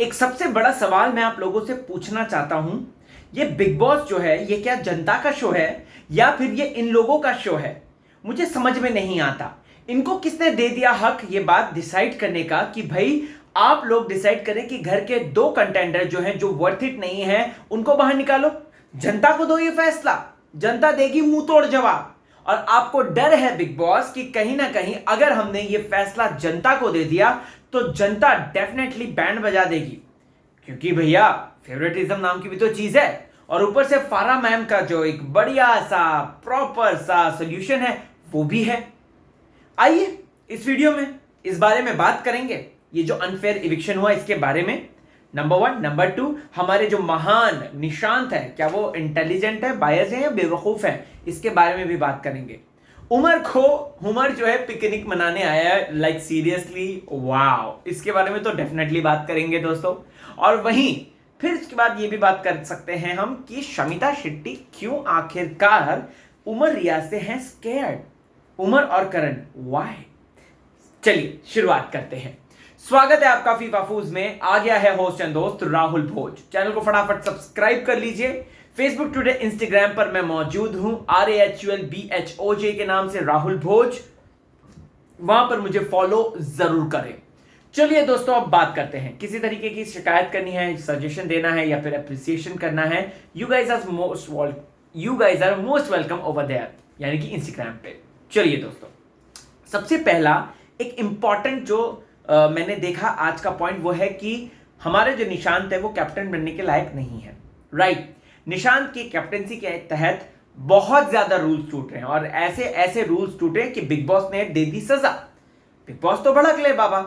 एक सबसे बड़ा सवाल मैं आप लोगों से पूछना चाहता हूं, ये बिग बॉस जो है ये क्या जनता का शो है या फिर ये इन लोगों का शो है? मुझे समझ में नहीं आता। इनको किसने दे दिया हक ये बात डिसाइड करने का कि भाई आप लोग डिसाइड करें कि घर के दो कंटेंडर जो हैं जो वर्थ इट नहीं है उनको बाहर निकालो। जनता को दो ये फैसला, जनता देगी मुंह तोड़ जवाब। और आपको डर है बिग बॉस कि कहीं ना कहीं अगर हमने ये फैसला जनता को दे दिया तो जनता डेफिनेटली बैंड बजा देगी, क्योंकि भैया फेवरेटिज्म नाम की भी तो चीज है। और ऊपर से फारा मैम का जो एक बढ़िया सा प्रॉपर सा सोल्यूशन है वो भी है। आइए इस वीडियो में इस बारे में बात करेंगे, ये जो अनफेयर इविक्शन हुआ इसके बारे में। नंबर 1, नंबर 2, हमारे जो महान निशांत है क्या वो इंटेलिजेंट है, बायस है या बेवकूफ है, इसके बारे में भी बात करेंगे। उमर जो है पिकनिक मनाने आया है, लाइक सीरियसली वाओ, इसके बारे में तो डेफिनेटली बात करेंगे दोस्तों। और वहीं फिर इसके बाद ये भी बात कर सकते हैं हम कि शमिता शेट्टी क्यों आखिरकार उमर रियाज से हैं स्केयर्ड, उमर और करण व्हाई। चलिए शुरुआत करते हैं। स्वागत है आपका फीफा फूज में। आ गया है होस्ट एंड दोस्त राहुल भोज। चैनल को फटाफट सब्सक्राइब कर लीजिए। फेसबुक, ट्विटर, इंस्टाग्राम पर मैं मौजूद हूं RAHULBHOJ के नाम से राहुल भोज, वहां पर मुझे फॉलो जरूर करें। चलिए दोस्तों अब बात करते हैं। किसी तरीके की शिकायत करनी है, सजेशन देना है या फिर अप्रिसिएशन करना है, you guys are most welcome over there, यानी कि इंस्टाग्राम पे। चलिए दोस्तों, सबसे पहला एक इंपॉर्टेंट जो मैंने देखा आज का पॉइंट वो है कि हमारे जो निशांत है वो कैप्टन बनने के लायक नहीं है। राइट, निशांत की कैप्टनसी के तहत बहुत ज्यादा रूल्स टूट रहे हैं और ऐसे ऐसे रूल्स टूटे कि बिग बॉस ने दे दी सजा। बिग बॉस तो भड़क ले बाबा।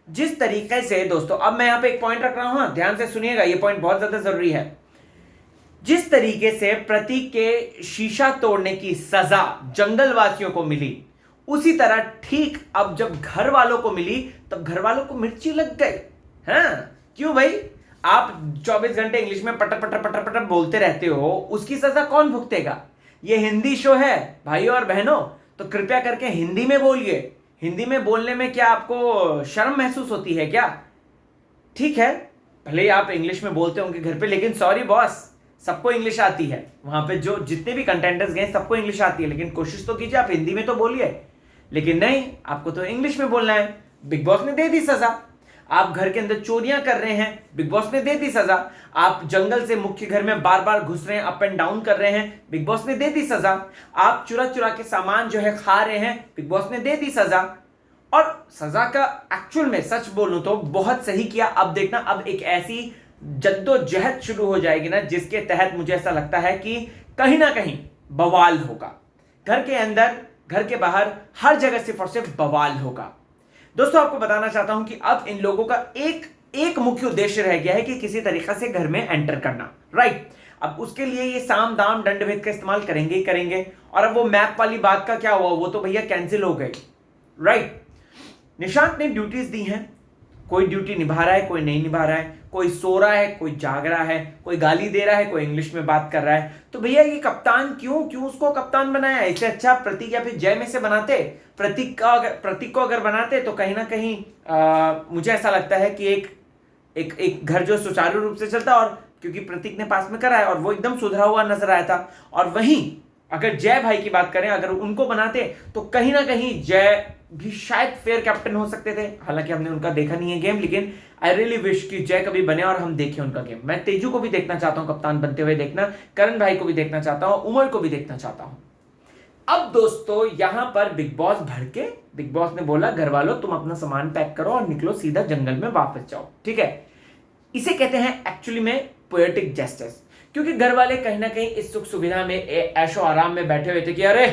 जिस तरीके से दोस्तों, अब मैं यहां पे एक पॉइंट रख रहा हूं, ध्यान से सुनिएगा, ये पॉइंट बहुत ज्यादा जरूरी है। जिस तरीके से प्रतीक के शीशा तोड़ने की सजा जंगल वासियों को मिली, उसी तरह ठीक अब जब घर वालों को मिली तब घर वालों को मिर्ची लग गई। हाँ, क्यों भाई? आप 24 घंटे इंग्लिश में पटर पटर पटर पटर बोलते रहते हो, उसकी सजा कौन भुगतेगा? ये हिंदी शो है भाइयों और बहनों, तो कृपया करके हिंदी में बोलिए। हिंदी में बोलने में क्या आपको शर्म महसूस होती है क्या? ठीक है, भले ही आप इंग्लिश में बोलते होंगे घर पे, लेकिन सॉरी बॉस, सबको इंग्लिश आती है। वहां पे जो जितने भी कंटेंटर्स गए सबको इंग्लिश आती है, लेकिन कोशिश तो कीजिए आप हिंदी में तो बोलिए। लेकिन नहीं, आपको तो इंग्लिश में बोलना है। बिग बॉस ने दे दी सजा। आप घर के अंदर चोरियां कर रहे हैं, बिग बॉस ने दे दी सजा। आप जंगल से मुख्य घर में बार बार घुस रहे हैं, अप एंड डाउन कर रहे हैं, बिग बॉस ने दे दी सजा। आप चुरा चुरा के सामान जो है खा रहे हैं, बिग बॉस ने दे दी सजा। और सजा का एक्चुअल में सच बोलूं तो बहुत सही किया। अब देखना, अब एक ऐसी जद्दोजहद शुरू हो जाएगी ना जिसके तहत मुझे ऐसा लगता है कि कहीं ना कहीं बवाल होगा। घर के अंदर, घर के बाहर, हर जगह सिर्फ और सिर्फ बवाल होगा। दोस्तों आपको बताना चाहता हूं कि अब इन लोगों का एक मुख्य उद्देश्य रह गया है कि किसी तरीके से घर में एंटर करना। राइट, अब उसके लिए ये साम दाम दंड भेद का इस्तेमाल करेंगे ही करेंगे। और अब वो मैप वाली बात का क्या हुआ? वो तो भैया कैंसिल हो गई। राइट, निशांत ने ड्यूटीज दी हैं, कोई ड्यूटी निभा रहा है, कोई नहीं निभा रहा है, कोई सो रहा है, कोई जाग रहा है, कोई गाली दे रहा है, कोई इंग्लिश में बात कर रहा है। तो भैया ये कप्तान क्यों उसको कप्तान बनाया? इससे अच्छा प्रतीक या फिर जय में से बनाते। प्रतीक को अगर बनाते तो कहीं ना कहीं मुझे ऐसा लगता है कि एक घर जो सुचारू रूप से चलता, और क्योंकि प्रतीक ने पास में करा है और वो एकदम सुधरा हुआ नजर आया था। और वहीं अगर जय भाई की बात करें, अगर उनको बनाते तो कहीं ना कहीं जय भी शायद फेयर कैप्टन हो सकते थे। हालांकि हमने उनका देखा नहीं है गेम, लेकिन आई रियली विश कि जय कभी बने और हम देखें उनका गेम। मैं तेजू को भी देखना चाहता हूं कप्तान बनते हुए देखना, करण भाई को भी देखना चाहता हूं, उमर को भी देखना चाहता हूं। अब दोस्तों यहां पर बिग बॉस भड़के। बिग बॉस ने बोला घर वालों तुम अपना सामान पैक करो और निकलो सीधा जंगल में वापस जाओ। ठीक है, इसे कहते हैं एक्चुअली में पोएटिक जस्टिस, क्योंकि घर वाले कहीं ना कहीं इस सुख सुविधा में ऐशो आराम में बैठे हुए थे कि अरे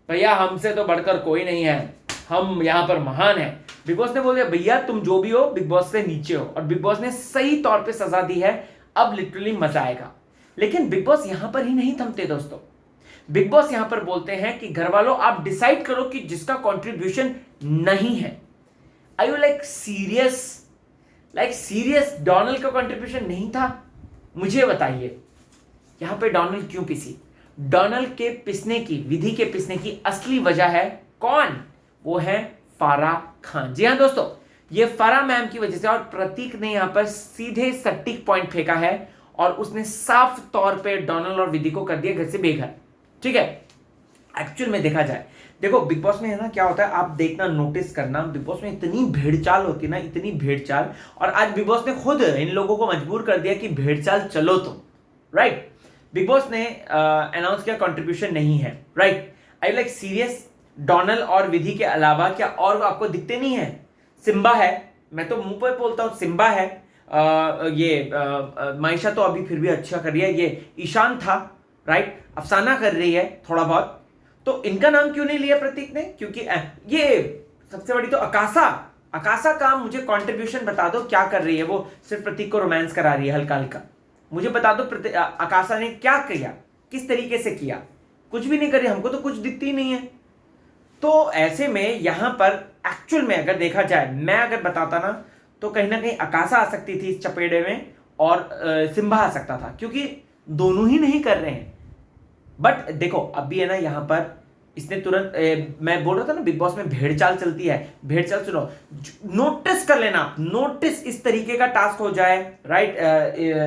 भैया हमसे तो बढ़कर कोई नहीं है, हम यहां पर महान हैं। बिग बॉस ने बोल दिया भैया तुम जो भी हो बिग बॉस से नीचे हो, और बिग बॉस ने सही तौर पे सजा दी है। अब लिटरली मजा आएगा। लेकिन बिग बॉस यहां पर ही नहीं थमते दोस्तों। बिग बॉस यहां पर बोलते हैं कि घर वालों आप डिसाइड करो कि जिसका कंट्रीब्यूशन नहीं है। Are you like serious? Donald का कंट्रीब्यूशन नहीं था? मुझे बताइए यहां पे डोनाल्ड क्यों पिसी? डोनाल्ड के पिसने की, विधि के पिसने की असली वजह है कौन? वो है फारा खान। जी हां दोस्तों, ये फराह मैम की वजह से, और प्रतीक ने यहां पर सीधे सटीक पॉइंट फेंका है और उसने साफ तौर पे डोनाल्ड और विधि को कर दिया घर से बेघर। ठीक है, एक्चुअल में देखा जाए, देखो बिग बॉस में है ना क्या होता है, आप देखना, नोटिस करना, बिग बॉस में इतनी भेड़चाल होती है ना, इतनी भेड़चाल, और आज बिग बॉस ने खुद इन लोगों को मजबूर कर दिया कि भेड़चाल चलो तुम, राइट। बिग बॉस ने अनाउंस किया कंट्रीब्यूशन नहीं है, right. I like serious, Donald और विधि के अलावा क्या और आपको दिखते नहीं है? सिम्बा है, मैं तो मुंह पे बोलता हूं, सिम्बा है, माइशा तो अभी फिर भी अच्छा कर रही है, ये ईशान था, राइट, अफसाना कर रही है थोड़ा बहुत, तो इनका नाम क्यों नहीं लिया प्रतीक ने? क्योंकि ये सबसे बड़ी तो आकाशा का मुझे कंट्रीब्यूशन बता दो क्या कर रही है? वो सिर्फ प्रतीक को रोमांस करा रही है हल्का हल्का, मुझे बता दो आकाशा ने क्या किया, किस तरीके से किया? कुछ भी नहीं करी, हमको तो कुछ दिखती नहीं है। तो ऐसे में यहां पर एक्चुअल में अगर देखा जाए, मैं अगर बताता ना, तो कहीं ना कहीं आकाशा आ सकती थी इस चपेड़े में और सिम्बा आ सकता था, क्योंकि दोनों ही नहीं कर रहे हैं। बट देखो अभी है ना यहां पर इसने तुरंत मैं बोल रहा था ना बिग बॉस में भेड़चाल चलती है, भेड़चाल सुनो, नोटिस कर लेना, नोटिस इस तरीके का टास्क हो जाए, राइट,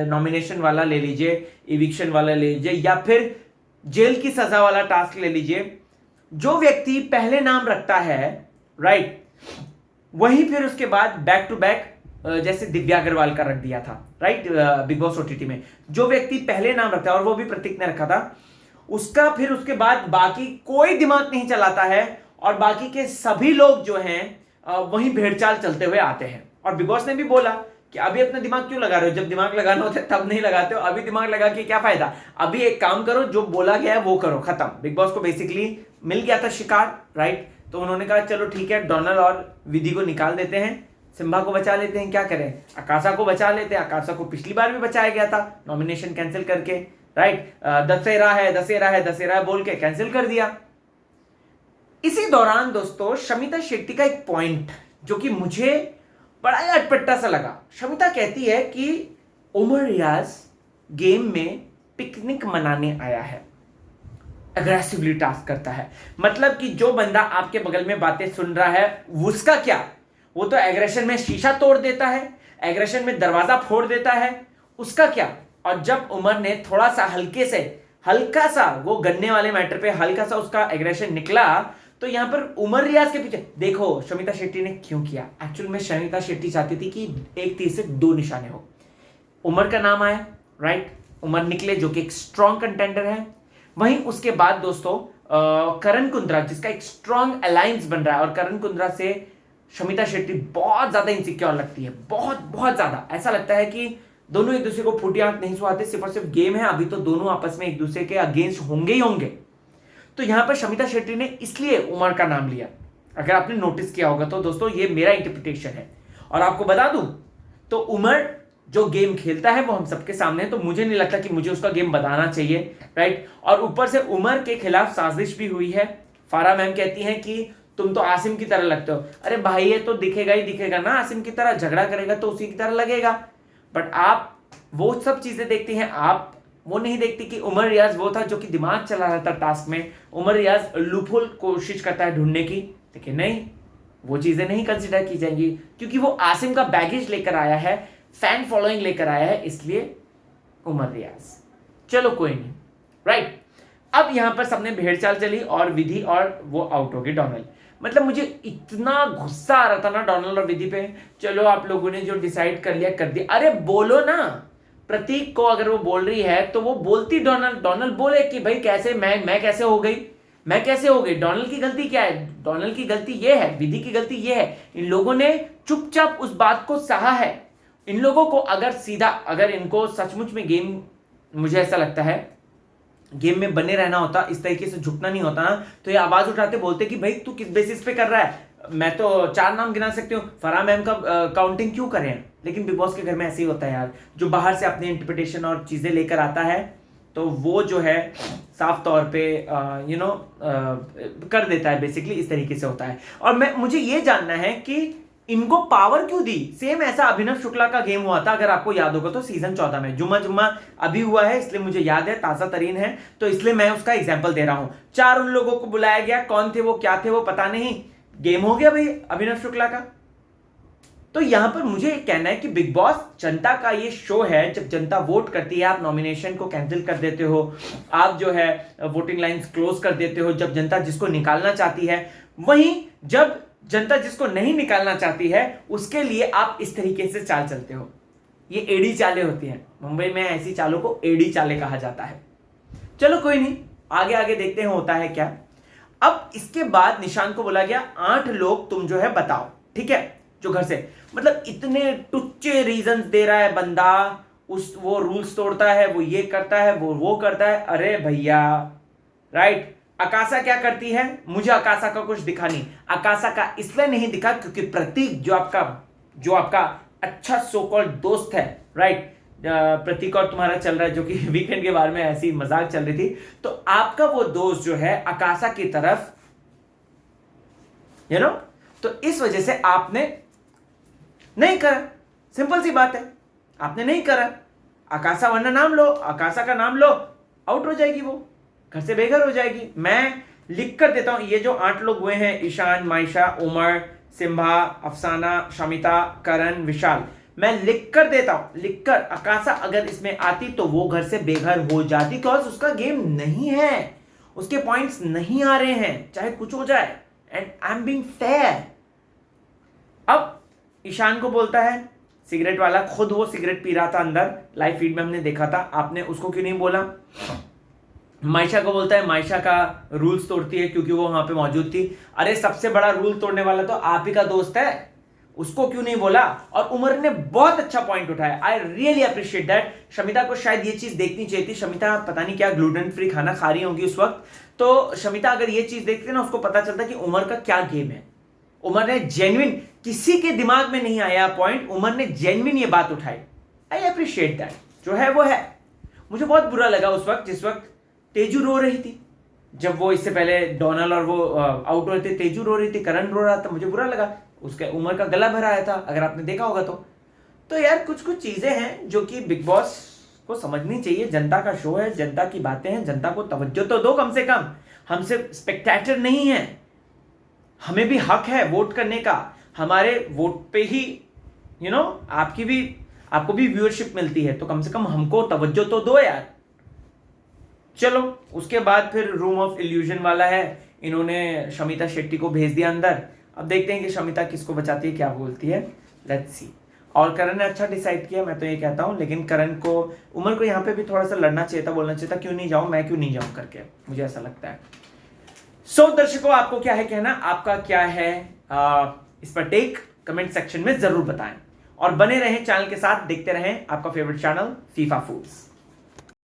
नॉमिनेशन वाला ले लीजिए, इविक्शन वाला ले लीजिए, या फिर जेल की सजा वाला टास्क ले लीजिए, जो व्यक्ति पहले नाम रखता है, राइट, वही फिर उसके बाद बैक टू बैक, जैसे दिव्या अग्रवाल का रख दिया था, राइट, बिग बॉस ओटीटी में, जो व्यक्ति पहले नाम रखता है, और वो भी प्रतीक ने रखा था, उसका फिर उसके बाद बाकी कोई दिमाग नहीं चलाता है, और बाकी के सभी लोग जो हैं वही भेड़चाल चलते हुए आते हैं। और बिग बॉस ने भी बोला कि अभी अपना दिमाग क्यों लगा रहे हो, जब दिमाग लगाना होता है तब नहीं लगाते हो, अभी दिमाग लगा के क्या फायदा, अभी एक काम करो, जो बोला गया है वो करो, खत्म। बिग बॉस को बेसिकली मिल गया था शिकार, राइट, तो उन्होंने कहा चलो ठीक है, डोनाल्ड और विधि को निकाल देते हैं, सिम्बा को बचा लेते हैं, क्या करें, आकाशा को बचा लेते हैं, आकाशा को पिछली बार भी बचाया गया था नॉमिनेशन कैंसिल करके, राइट, दशहरा है बोल के कैंसिल कर दिया। इसी दौरान दोस्तों शमिता शेट्टी का एक पॉइंट जो कि मुझे बड़ा ही अटपटा सा लगा, शमिता कहती है कि उमर रियाज गेम में पिकनिक मनाने आया है, अग्रेसिवली टास्क करता है, मतलब कि जो बंदा आपके बगल में बातें सुन रहा है उसका क्या, वो तो एग्रेशन में शीशा तोड़ देता है, एग्रेशन में दरवाजा फोड़ देता है, उसका क्या। और जब उमर ने थोड़ा सा हल्का सा वो गन्ने वाले मैटर पे हल्का सा उसका एग्रेशन निकला, तो यहां पर उमर रियाज के पीछे देखो शमिता शेट्टी ने क्यों किया। एक्चुअल में शमिता शेट्टी चाहती थी कि एक तीर से दो निशाने हो, उमर का नाम आया, राइट, उमर निकले जो कि एक स्ट्रॉन्ग कंटेंडर है, वहीं उसके बाद दोस्तों करण कुंद्रा जिसका एक स्ट्रॉन्ग अलायंस बन रहा है, और करण कुंद्रा से शमिता शेट्टी बहुत ज्यादा इनसिक्योर लगती है, बहुत ज्यादा, ऐसा लगता है कि दोनों एक दूसरे को फूटी आंख नहीं सुहाते, सिर्फ और सिर्फ गेम है, अभी तो दोनों आपस में एक दूसरे के अगेंस्ट होंगे ही होंगे। तो यहां पर शमिता शेट्टी ने इसलिए उमर का नाम लिया, अगर आपने नोटिस किया होगा तो दोस्तों, ये मेरा इंटरप्रिटेशन है। और आपको बता दूं तो उमर जो गेम खेलता है वो हम सबके सामने है, तो मुझे नहीं लगता कि मुझे उसका गेम बताना चाहिए, राइट। और ऊपर से उमर के खिलाफ साजिश भी हुई है, फारा मैम कहती हैं कि तुम तो आसिम की तरह लगते हो। अरे भाई ये तो दिखेगा ही दिखेगा ना, आसिम की तरह, झगड़ा करेगा तो उसी की तरह लगेगा। बट आप वो सब चीजें देखती हैं, आप वो नहीं देखती कि उमर रियाज वो था जो कि दिमाग चला रहा था टास्क में, उमर रियाज लूपहोल कोशिश करता है ढूंढने की, लेकिन नहीं, वो चीजें नहीं कंसिडर की जाएंगी, क्योंकि वो आसिम का बैगेज लेकर आया है, फैन फॉलोइंग लेकर आया है, इसलिए उमर रियाज। चलो कोई नहीं, राइट। अब यहां पर सबने भेड़चाल चली और विधि और वो आउट हो गई, डोनाल्ड। मतलब मुझे इतना गुस्सा आ रहा था ना डोनाल्ड और विधि पे, चलो आप लोगों ने जो डिसाइड कर लिया कर दिया, अरे बोलो ना, प्रतीक को अगर वो बोल रही है तो वो बोलती, डोनाल्ड बोले कि भाई कैसे मैं कैसे हो गई, मैं कैसे हो गई, डोनाल्ड की गलती क्या है, डोनाल्ड की गलती ये है, विधि की गलती ये है। इन लोगों ने चुपचाप उस बात को सहा है। इन लोगों को अगर इनको सचमुच में गेम, मुझे ऐसा लगता है गेम में बने रहना होता, इस तरीके से झुकना नहीं होता ना, तो ये आवाज उठाते बोलते कि भाई तू किस बेसिस पे कर रहा है। मैं तो 4 नाम गिना सकती हूँ, फराह मैम का काउंटिंग क्यों करें, लेकिन बिग बॉस के घर में ऐसे ही होता है यार, जो बाहर से अपने इंटरप्रिटेशन और चीजें लेकर आता है तो वो जो है साफ तौर पे कर देता है, बेसिकली इस तरीके से होता है। और मुझे ये जानना है कि इनको पावर क्यों दी। सेम ऐसा अभिनव शुक्ला का गेम हुआ था, अगर आपको याद होगा तो सीजन 14 में, जुम्मा अभी हुआ है इसलिए मुझे याद है, ताजा तरीन है, तो इसलिए मैं उसका एग्जांपल दे रहा हूं। 4 उन लोगों को बुलाया गया, कौन थे वो, क्या थे वो पता नहीं, गेम हो गया भाई अभिनव शुक्ला का, तो यहां पर मुझे कहना है कि बिग बॉस जनता का ये शो है। जब जनता वोट करती है, आप नॉमिनेशन को कैंसिल कर देते हो, आप जो है वोटिंग लाइंस क्लोज कर देते हो जब जनता जिसको निकालना चाहती है। वहीं जब जनता जिसको नहीं निकालना चाहती है उसके लिए आप इस तरीके से चाल चलते हो। ये एड़ी चालें होती हैं। मुंबई में ऐसी चालों को एड़ी चालें कहा जाता है। चलो कोई नहीं, आगे आगे देखते हैं होता है क्या। अब इसके बाद निशान को बोला गया 8 लोग तुम जो है बताओ, ठीक है, जो घर से, मतलब इतने टुच्चे रीजंस दे रहा है बंदा, वो रूल्स तोड़ता है, वो ये करता है, वो करता है। अरे भैया, राइट। आकाशा क्या करती है? मुझे आकाशा का कुछ दिखा नहीं। आकाशा का इसलिए नहीं दिखा क्योंकि प्रतीक जो आपका अच्छा सो कॉल्ड दोस्त है, राइट, प्रतीक और तुम्हारा चल रहा है, जो कि वीकेंड के बारे में ऐसी मजाक चल रही थी, तो आपका वो दोस्त जो है आकाशा की तरफ, तो इस वजह से आपने नहीं करा। सिंपल सी बात है, आपने नहीं करा। आकाशा वरना नाम लो, आकाशा का नाम लो, आउट हो जाएगी, वो घर से बेघर हो जाएगी। मैं लिख कर देता हूं, ये जो 8 लोग हुए हैं, ईशान, मायशा, उमर, सिम्बा, अफसाना, शमिता, करण, विशाल, मैं लिख कर देता हूं। लिखकर आकाशा अगर इसमें आती तो वो घर से बेघर हो जाती, बिकॉज उसका गेम नहीं है, उसके पॉइंट्स नहीं आ रहे हैं, चाहे कुछ हो जाए, and I am being fair. अब ईशान को बोलता है सिगरेट वाला, खुद वो सिगरेट पी रहा था अंदर, लाइव फीड में हमने देखा था, आपने उसको क्यों नहीं बोला? मायशा को बोलता है मायशा का रूल्स तोड़ती है क्योंकि वो वहां पे मौजूद थी। अरे सबसे बड़ा रूल तोड़ने वाला तो आप ही का दोस्त है, उसको क्यों नहीं बोला? और उमर ने बहुत अच्छा पॉइंट उठाया, I really appreciate that. Shamita को शायद ये चीज देखनी चाहिए थी। शमिता पता नहीं क्या ग्लूटेन फ्री खाना खा रही होंगी उस वक्त, तो शमिता अगर ये चीज देखती ना, उसको पता चलता कि उमर का क्या गेम है। उमर ने जेन्युइन, किसी के दिमाग में नहीं आया पॉइंट, उमर ने जेन्युइन ये बात उठाई। I appreciate that. जो है वो है। मुझे बहुत बुरा लगा उस वक्त, जिस वक्त तेजू रो रही थी, जब वो इससे पहले डोनल और वो आउट हो रहे थे, तेजू रो रही थी, करण रो रहा था, मुझे बुरा लगा। उसके उमर का गला भर आया था, अगर आपने देखा होगा तो यार कुछ कुछ चीजें हैं जो कि बिग बॉस को समझनी चाहिए। जनता का शो है, जनता की बातें हैं, जनता को तवज्जो तो दो कम से कम। हमसे स्पेक्टेटर नहीं है, हमें भी हक है वोट करने का। हमारे वोट पे ही आपको भी व्यूअरशिप मिलती है, तो कम से कम हमको तवज्जो तो दो यार। चलो उसके बाद फिर रूम ऑफ इल्यूजन वाला है, इन्होंने शमिता शेट्टी को भेज दिया अंदर। अब देखते हैं कि शमिता किसको बचाती है, क्या बोलती है, लेट्स सी। और करण ने अच्छा डिसाइड किया, मैं तो ये कहता हूं, लेकिन करण को, उमर को यहाँ पे भी थोड़ा सा लड़ना चाहिए था, बोलना चाहिए था क्यों नहीं जाऊं, मैं क्यों नहीं जाऊं करके, मुझे ऐसा लगता है। सो दर्शकों, आपको क्या है कहना, आपका क्या है इस पर टेक, कमेंट सेक्शन में जरूर बताएं। और बने रहें चैनल के साथ, देखते रहें आपका फेवरेट चैनल फीफा फूड्स।